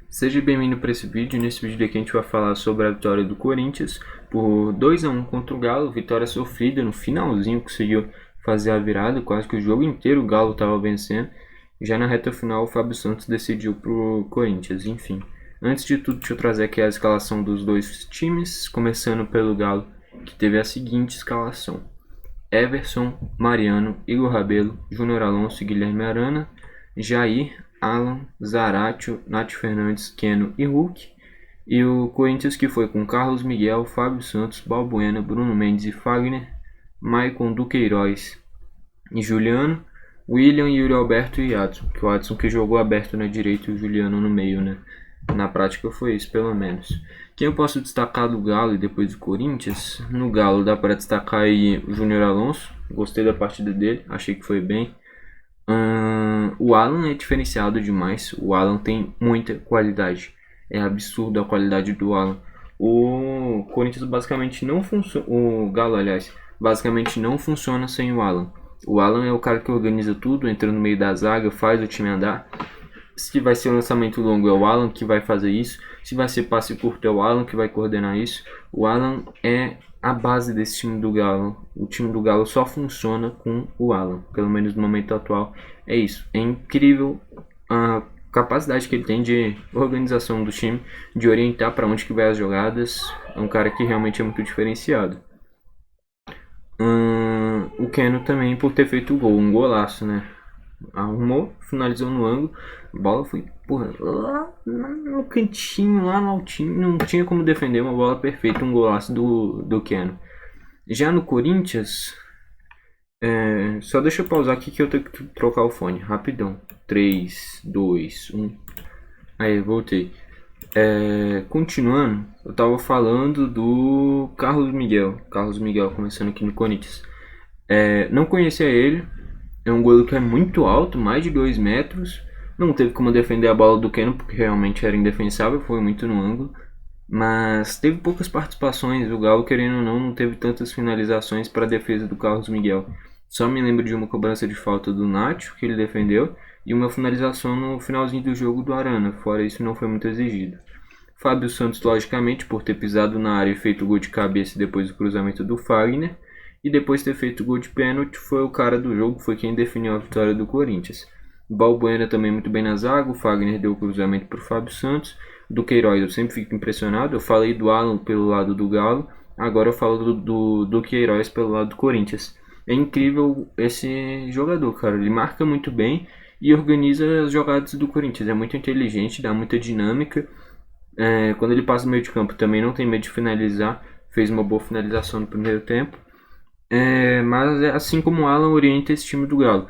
Seja bem-vindo para esse vídeo. Nesse vídeo aqui a gente vai falar sobre a vitória do Corinthians por 2-1 contra o Galo. Vitória sofrida no finalzinho, conseguiu fazer a virada, quase que o jogo inteiro o Galo estava vencendo. Já na reta final o Fábio Santos decidiu para o Corinthians, enfim. Antes de tudo, deixa eu trazer aqui a escalação dos dois times, começando pelo Galo, que teve a seguinte escalação: Everson, Mariano, Igor Rabelo, Júnior Alonso e Guilherme Arana, Jair, Alan, Zaratio, Nath Fernandes, Keno e Hulk. E o Corinthians, que foi com Carlos Miguel, Fábio Santos, Balbuena, Bruno Mendes e Fagner, Maicon, Duqueiroz e Juliano, William, Yuri Alberto e Adson. Que o Adson que jogou aberto na direita e o Juliano no meio, né? Na prática foi isso, pelo menos. Quem eu posso destacar do Galo e depois do Corinthians? No Galo dá para destacar aí o Júnior Alonso. Gostei da partida dele, achei que foi bem. O Alan é diferenciado demais. O Alan tem muita qualidade. É absurda a qualidade do Alan. O Corinthians basicamente não funciona. O Galo, aliás, basicamente não funciona sem o Alan. O Alan é o cara que organiza tudo, entra no meio da zaga, faz o time andar. Se vai ser um lançamento longo, é o Alan que vai fazer isso. Se vai ser passe curto, é o Alan que vai coordenar isso. O Alan é a base desse time do Galo. O time do Galo só funciona com o Alan, pelo menos no momento atual. É isso. É incrível a capacidade que ele tem de organização do time, de orientar para onde que vai as jogadas. É um cara que realmente é muito diferenciado. O Keno também por ter feito o gol, um golaço, né? Arrumou, finalizou no ângulo, a bola foi lá no cantinho, lá no altinho, não tinha como defender, uma bola perfeita, um golaço do Keno. Já no Corinthians, só deixa eu pausar aqui que eu tenho que trocar o fone, rapidão. 3, 2, 1. Aí, voltei. Continuando, eu tava falando do Carlos Miguel. Carlos Miguel, começando aqui no Corinthians. Não conhecia ele. É um goleiro que é muito alto, mais de 2 metros. Não teve como defender a bola do Keno, porque realmente era indefensável, foi muito no ângulo. Mas teve poucas participações. O Galo, querendo ou não teve tantas finalizações para a defesa do Carlos Miguel. Só me lembro de uma cobrança de falta do Nacho, que ele defendeu, e uma finalização no finalzinho do jogo do Arana. Fora isso, não foi muito exigido. Fábio Santos, logicamente, por ter pisado na área e feito o gol de cabeça depois do cruzamento do Fagner. E depois de ter feito o gol de pênalti, foi o cara do jogo, foi quem definiu a vitória do Corinthians. Balbuena também muito bem na zaga, o Fagner deu o cruzamento para o Fábio Santos. Duqueiroz eu sempre fico impressionado, eu falei do Alan pelo lado do Galo, agora eu falo do Duqueiroz pelo lado do Corinthians. É incrível esse jogador, cara, ele marca muito bem e organiza as jogadas do Corinthians, é muito inteligente, dá muita dinâmica. Quando ele passa no meio de campo também não tem medo de finalizar, fez uma boa finalização no primeiro tempo. Mas assim como o Alan orienta esse time do Galo,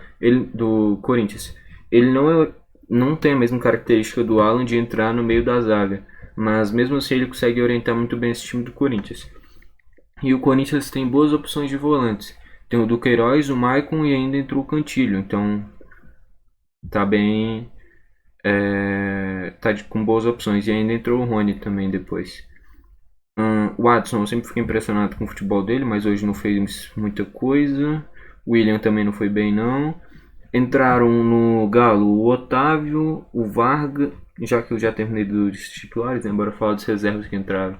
do Corinthians, ele não tem a mesma característica do Alan de entrar no meio da zaga, mas mesmo assim ele consegue orientar muito bem esse time do Corinthians. E o Corinthians tem boas opções de volantes. Tem o Duqueiroz, o Maicon e ainda entrou o Cantilho, então tá bem, com boas opções. E ainda entrou o Rony também depois. O Adson, eu sempre fiquei impressionado com o futebol dele, mas hoje não fez muita coisa. O William também não foi bem, não. Entraram no Galo o Otávio, o Vargas, já que eu já terminei dos titulares, né? Bora falar dos reservas que entraram.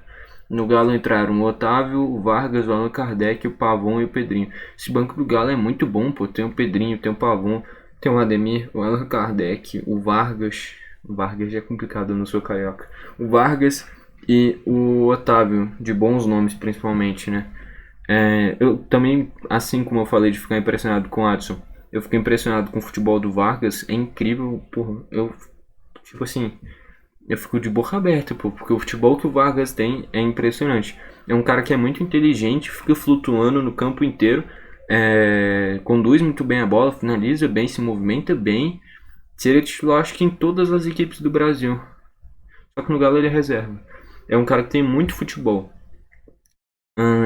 No Galo entraram o Otávio, o Vargas, o Allan Kardec, o Pavon e o Pedrinho. Esse banco do Galo é muito bom, pô. Tem o Pedrinho, tem o Pavon, tem o Ademir, o Allan Kardec, o Vargas. O Vargas já é complicado, eu não sou carioca. O Vargas e o Otávio, de bons nomes principalmente, né? Eu também, assim como eu falei de ficar impressionado com o Adson, eu fiquei impressionado com o futebol do Vargas, é incrível, porra, tipo assim, eu fico de boca aberta, pô, porque o futebol que o Vargas tem é impressionante. É um cara que é muito inteligente, fica flutuando no campo inteiro, conduz muito bem a bola, finaliza bem, se movimenta bem, seria titular acho que em todas as equipes do Brasil, só que no Galo ele é reserva. É um cara que tem muito futebol.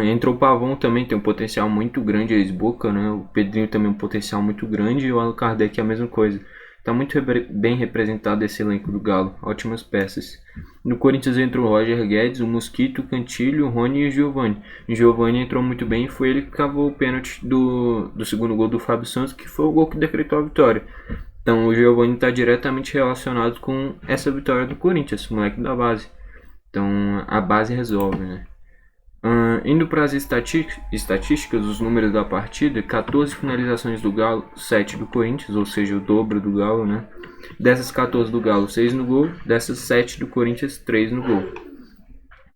Entrou o Pavon também, tem um potencial muito grande, ex-Boca, né? O Pedrinho também um potencial muito grande e o Allan Kardec é a mesma coisa. Está muito bem representado esse elenco do Galo, ótimas peças. No Corinthians entrou o Roger Guedes, o Mosquito, o Cantilho, o Rony e o Giovani. O Giovani entrou muito bem e foi ele que cavou o pênalti do segundo gol do Fábio Santos, que foi o gol que decretou a vitória. Então o Giovani está diretamente relacionado com essa vitória do Corinthians, o moleque da base. Então a base resolve, né? Indo para as estatísticas, os números da partida: 14 finalizações do Galo, 7 do Corinthians, ou seja, o dobro do Galo, né? Dessas 14 do Galo, 6 no gol, dessas 7 do Corinthians, 3 no gol.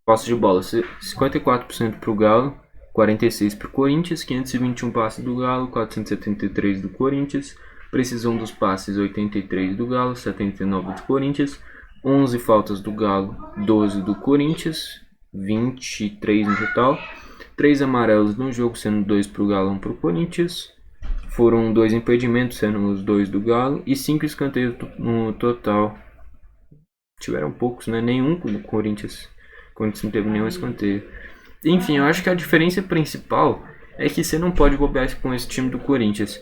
Posse de bola: 54% para o Galo, 46% para o Corinthians, 521 passes do Galo, 473 do Corinthians. Precisão dos passes: 83 do Galo, 79 do Corinthians. 11 faltas do Galo, 12 do Corinthians, 23 no total. 3 amarelos no jogo, sendo 2 para o Galo e 1 para o Corinthians. Foram 2 impedimentos, sendo os 2 do Galo. E 5 escanteios no total. Tiveram poucos, né? Nenhum do Corinthians. O Corinthians não teve nenhum escanteio. Enfim, eu acho que a diferença principal é que você não pode bobear com esse time do Corinthians.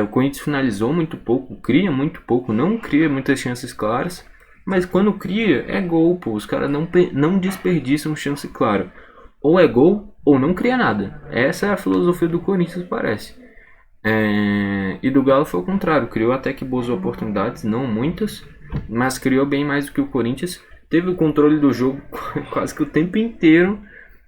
O Corinthians finalizou muito pouco, cria muito pouco, não cria muitas chances claras. Mas quando cria, é gol, pô. Os caras não desperdiçam chance clara. Ou é gol, ou não cria nada. Essa é a filosofia do Corinthians, parece. E do Galo foi o contrário. Criou até que boas oportunidades, não muitas, mas criou bem mais do que o Corinthians. Teve o controle do jogo quase que o tempo inteiro.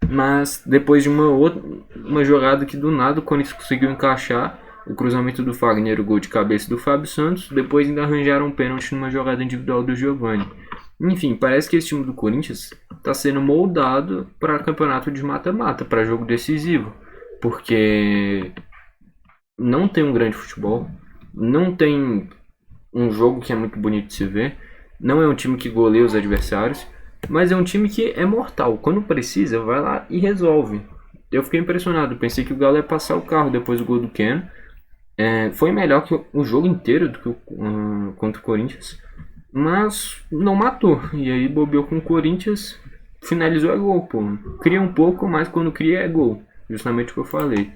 Mas depois de uma jogada que do nada o Corinthians conseguiu encaixar, o cruzamento do Fagner, o gol de cabeça do Fábio Santos. Depois ainda arranjaram um pênalti numa jogada individual do Giovani. Enfim, parece que esse time do Corinthians está sendo moldado para campeonato de mata-mata, para jogo decisivo. Porque não tem um grande futebol, não tem um jogo que é muito bonito de se ver, não é um time que goleia os adversários, mas é um time que é mortal. Quando precisa, vai lá e resolve. Eu fiquei impressionado, pensei que o Galo ia passar o carro depois do gol do Keno. Foi melhor que o jogo inteiro do que contra o Corinthians, mas não matou. E aí bobeou com o Corinthians, finalizou é gol, pô. Cria um pouco, mas quando cria é gol. Justamente o que eu falei.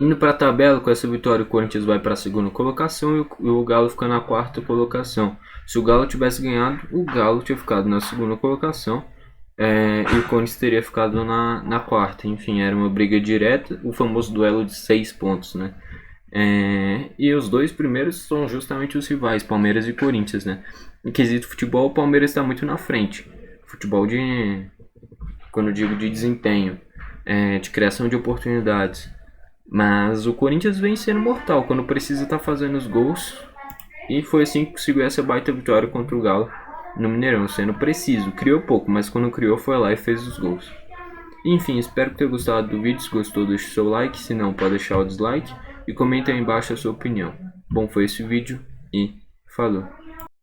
Indo para a tabela, com essa vitória o Corinthians vai para a segunda colocação e o Galo fica na quarta colocação. Se o Galo tivesse ganhado, o Galo tinha ficado na segunda colocação. E o Corinthians teria ficado na quarta. Enfim, era uma briga direta, o famoso duelo de 6 pontos, né? E os dois primeiros são justamente os rivais, Palmeiras e Corinthians, né? Em quesito futebol, o Palmeiras está muito na frente. Futebol quando eu digo de desempenho, de criação de oportunidades. Mas o Corinthians vem sendo mortal, quando precisa tá fazendo os gols. E foi assim que conseguiu essa baita vitória contra o Galo no Mineirão, sendo preciso. Criou pouco, mas quando criou foi lá e fez os gols. Enfim, espero que tenha gostado do vídeo. Se gostou, deixe seu like. Se não, pode deixar o dislike. E comenta aí embaixo a sua opinião. Bom, foi esse vídeo e falou.